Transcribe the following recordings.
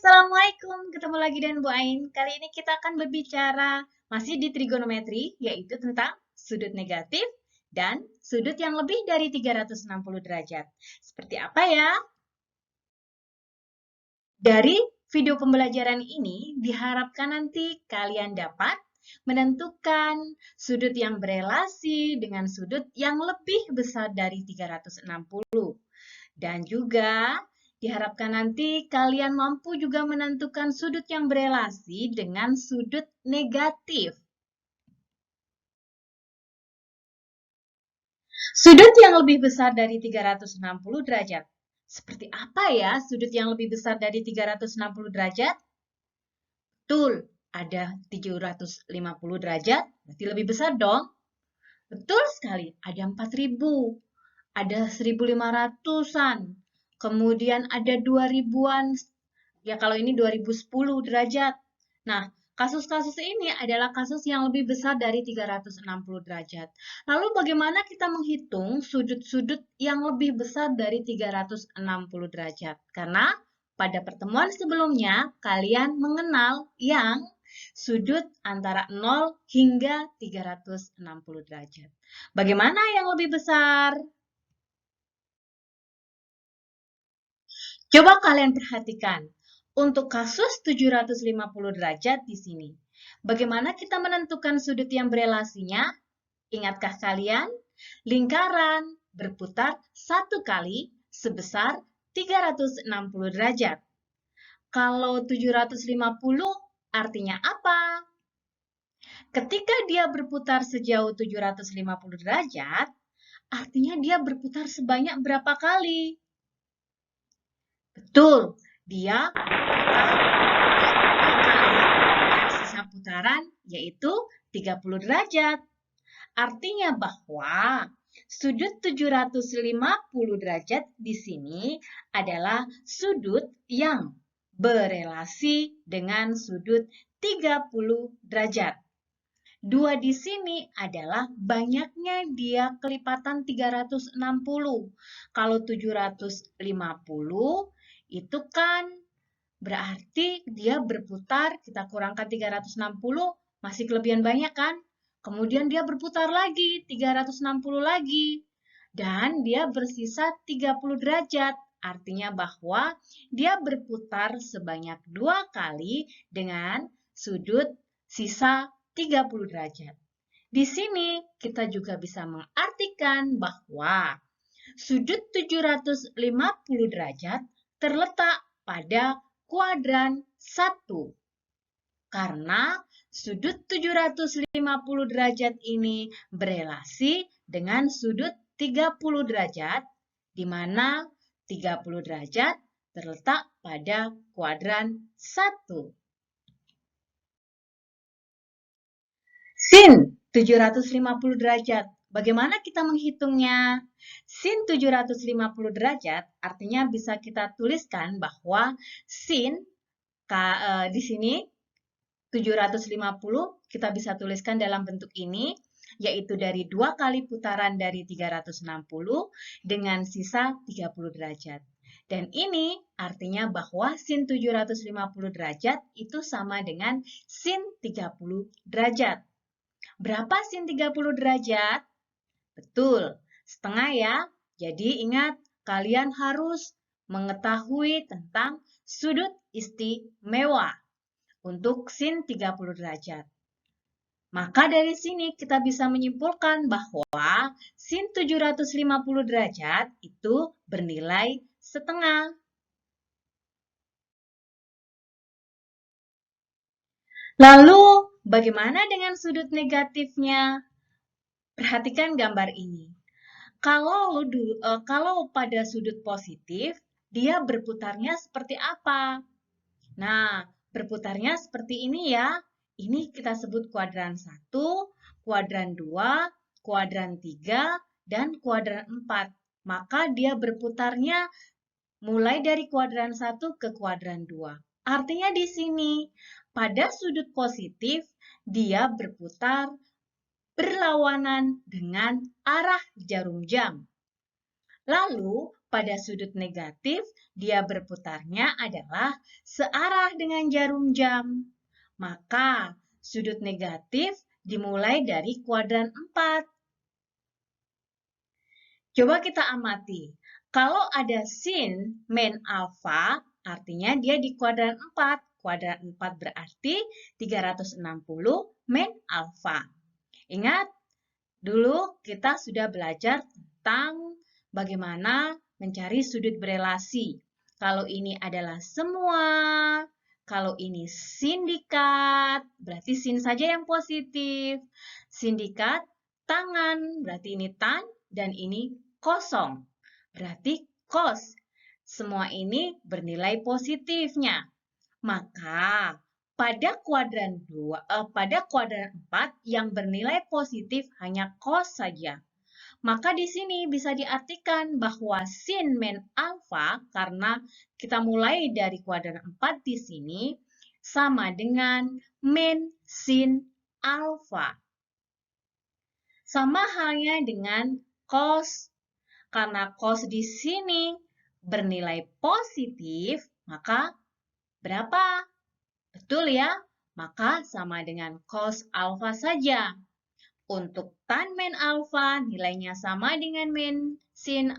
Assalamualaikum. Ketemu lagi dengan Bu Ain. Kali ini kita akan berbicara masih di trigonometri, yaitu tentang sudut negatif dan sudut yang lebih dari 360 derajat. Seperti apa ya? Dari video pembelajaran ini, diharapkan nanti kalian dapat menentukan sudut yang berelasi dengan sudut yang lebih besar dari 360. Dan juga diharapkan nanti kalian mampu juga menentukan sudut yang berelasi dengan sudut negatif. Sudut yang lebih besar dari 360 derajat. Seperti apa ya sudut yang lebih besar dari 360 derajat? Betul, ada 750 derajat, berarti lebih besar dong. Betul sekali, ada 4000, ada 1500-an, kemudian ada 2000-an, ya kalau ini 2010 derajat. Nah, kasus-kasus ini adalah kasus yang lebih besar dari 360 derajat. Lalu bagaimana kita menghitung sudut-sudut yang lebih besar dari 360 derajat? Karena pada pertemuan sebelumnya, kalian mengenal yang sudut antara 0 hingga 360 derajat. Bagaimana yang lebih besar? Coba kalian perhatikan. Untuk kasus 750 derajat di sini. Bagaimana kita menentukan sudut yang berelasinya? Ingatkah kalian? Lingkaran berputar satu kali sebesar 360 derajat. Kalau 750 artinya apa? Ketika dia berputar sejauh 750 derajat, artinya dia berputar sebanyak berapa kali? Betul, dia berputar 2 kali dan sisa putaran yaitu 30 derajat. Artinya bahwa sudut 750 derajat di sini adalah sudut yang berelasi dengan sudut 30 derajat. 2 di sini adalah banyaknya dia kelipatan 360. Kalau 750 itu kan berarti dia berputar, kita kurangkan 360, masih kelebihan banyak kan? Kemudian dia berputar lagi, 360 lagi. Dan dia bersisa 30 derajat. Artinya bahwa dia berputar sebanyak 2 kali dengan sudut sisa 30 derajat. Di sini kita juga bisa mengartikan bahwa sudut 750 derajat terletak pada kuadran 1. Karena sudut 750 derajat ini berelasi dengan sudut 30 derajat, di mana 30 derajat terletak pada kuadran 1. Sin 750 derajat. Bagaimana kita menghitungnya? Sin 750 derajat artinya bisa kita tuliskan bahwa sin di sini 750 kita bisa tuliskan dalam bentuk ini, yaitu dari 2 kali putaran dari 360 dengan sisa 30 derajat. Dan ini artinya bahwa sin 750 derajat itu sama dengan sin 30 derajat. Berapa sin 30 derajat? Betul, setengah ya. Jadi ingat, kalian harus mengetahui tentang sudut istimewa untuk sin 30 derajat. Maka dari sini kita bisa menyimpulkan bahwa sin 750 derajat itu bernilai setengah. Lalu, bagaimana dengan sudut negatifnya? Perhatikan gambar ini. Kalau pada sudut positif, dia berputarnya seperti apa? Nah, berputarnya seperti ini ya. Ini kita sebut kuadran 1, kuadran 2, kuadran 3, dan kuadran 4. Maka dia berputarnya mulai dari kuadran 1 ke kuadran 2. Artinya di sini, pada sudut positif, dia berputar berlawanan dengan arah jarum jam. Lalu, pada sudut negatif, dia berputarnya adalah searah dengan jarum jam. Maka, sudut negatif dimulai dari kuadran 4. Coba kita amati. Kalau ada sin min alfa, artinya dia di kuadran 4. Kuadran 4 berarti 360 min alfa. Ingat, dulu kita sudah belajar tentang bagaimana mencari sudut berelasi. Kalau ini adalah semua, kalau ini sindikat, berarti sin saja yang positif. Sindikat tangan, berarti ini tan, dan ini kosong, berarti kos. Semua ini bernilai positifnya. Maka pada kuadran 4 yang bernilai positif hanya cos saja. Maka di sini bisa diartikan bahwa sin min alfa, karena kita mulai dari kuadran 4 di sini, sama dengan min sin alfa. Sama halnya dengan cos. Karena cos di sini bernilai positif, maka berapa? Betul ya? Maka sama dengan cos alfa saja. Untuk tan min alfa nilainya sama dengan sin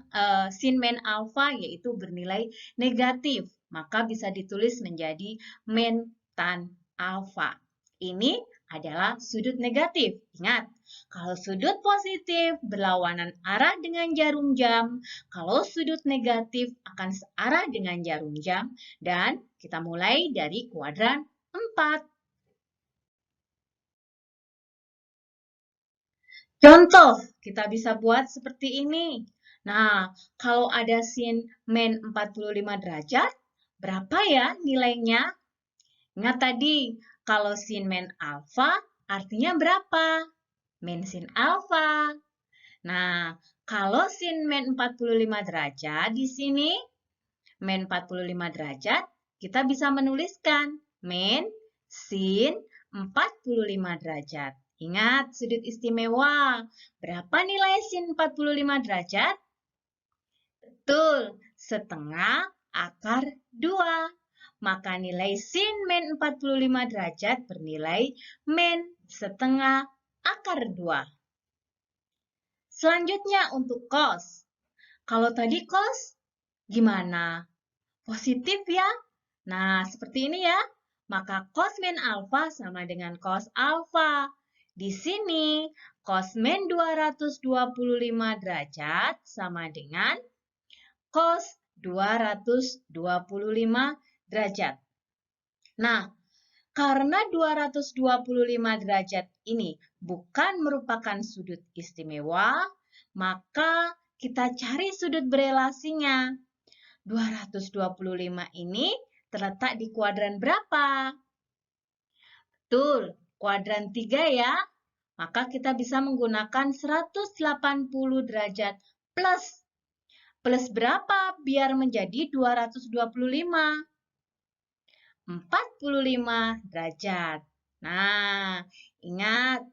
min alfa, yaitu bernilai negatif. Maka bisa ditulis menjadi min tan alfa. Ini adalah sudut negatif. Ingat, kalau sudut positif berlawanan arah dengan jarum jam, kalau sudut negatif akan searah dengan jarum jam, dan kita mulai dari kuadran 4. Contoh, kita bisa buat seperti ini. Nah, kalau ada sin min 45 derajat, berapa ya nilainya? Ingat tadi, kalau sin min alfa artinya berapa? Min sin alfa. Nah, kalau sin min 45 derajat di sini, min 45 derajat, kita bisa menuliskan min sin 45 derajat. Ingat sudut istimewa. Berapa nilai sin 45 derajat? Betul, setengah akar 2. Maka nilai sin min 45 derajat bernilai min setengah akar 2. Selanjutnya untuk cos. Kalau tadi cos, gimana? Positif ya? Nah, seperti ini ya. Maka cos min alfa sama dengan cos alfa. Di sini, cos min 225 derajat sama dengan cos 225 derajat. Nah, karena 225 derajat ini bukan merupakan sudut istimewa, maka kita cari sudut berelasinya. 225 ini terletak di kuadran berapa? Betul, kuadran 3 ya. Maka kita bisa menggunakan 180 derajat plus. Plus berapa biar menjadi 225? 45 derajat. Nah, ingat,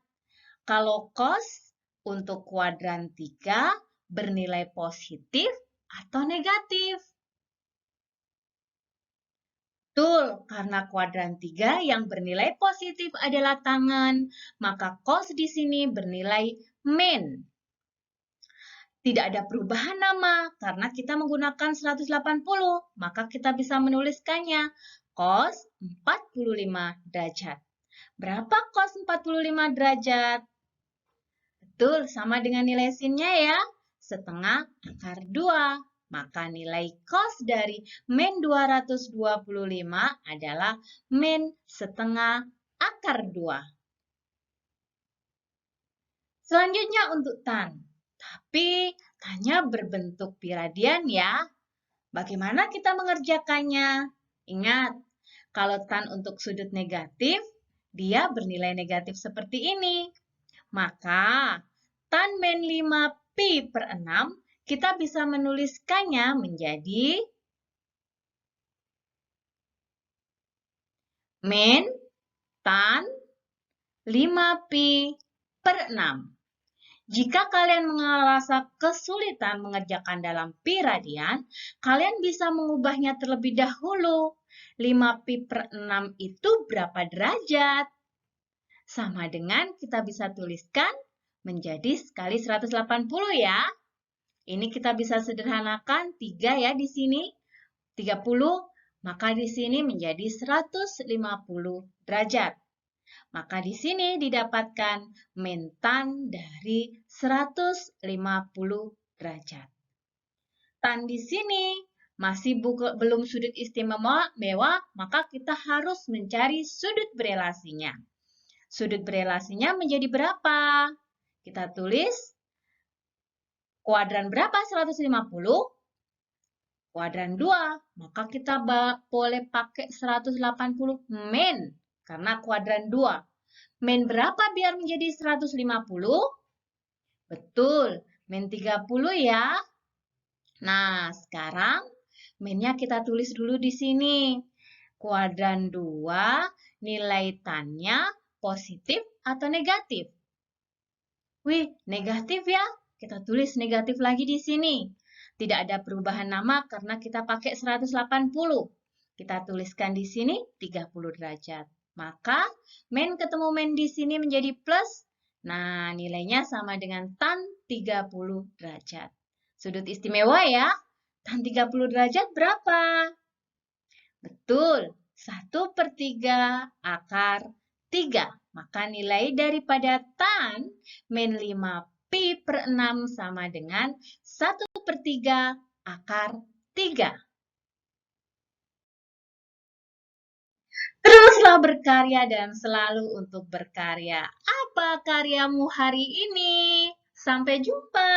kalau cos untuk kuadran 3 bernilai positif atau negatif? Betul, karena kuadran 3 yang bernilai positif adalah tangan, maka cos di sini bernilai min. Tidak ada perubahan nama karena kita menggunakan 180, maka kita bisa menuliskannya cos 45 derajat. Berapa cos 45 derajat? Betul, sama dengan nilai sinnya ya, setengah akar 2. Maka nilai cos dari min 225 adalah min setengah akar 2. Selanjutnya untuk tan. Tapi tannya berbentuk piradian ya. Bagaimana kita mengerjakannya? Ingat, kalau tan untuk sudut negatif, dia bernilai negatif seperti ini. Maka tan min 5 pi per 6, kita bisa menuliskannya menjadi min tan 5 pi per 6. Jika kalian merasa kesulitan mengerjakan dalam pi radian, kalian bisa mengubahnya terlebih dahulu. 5pi/6 itu berapa derajat? Sama dengan kita bisa tuliskan menjadi sekali 180 ya. Ini kita bisa sederhanakan 3 ya di sini. 30, maka di sini menjadi 150 derajat. Maka di sini didapatkan min tan dari 150 derajat. Tan di sini masih belum sudut istimewa, maka kita harus mencari sudut berelasinya. Sudut berelasinya menjadi berapa? Kita tulis kuadran berapa 150? Kuadran 2, maka kita boleh pakai 180 min, karena kuadran 2. Min berapa biar menjadi 150? Betul, min 30 ya. Nah, sekarang minnya kita tulis dulu di sini. Kuadran 2, nilai tannya positif atau negatif? Wih, negatif ya. Kita tulis negatif lagi di sini. Tidak ada perubahan nama karena kita pakai 180. Kita tuliskan di sini 30 derajat. Maka min ketemu min di sini menjadi plus. Nah, nilainya sama dengan tan 30 derajat. Sudut istimewa ya. Tan 30 derajat berapa? Betul, 1/3 akar 3. Maka nilai daripada tan min 5pi/6 sama dengan 1/3 akar 3. Teruslah berkarya dan selalu untuk berkarya. Apa karyamu hari ini? Sampai jumpa!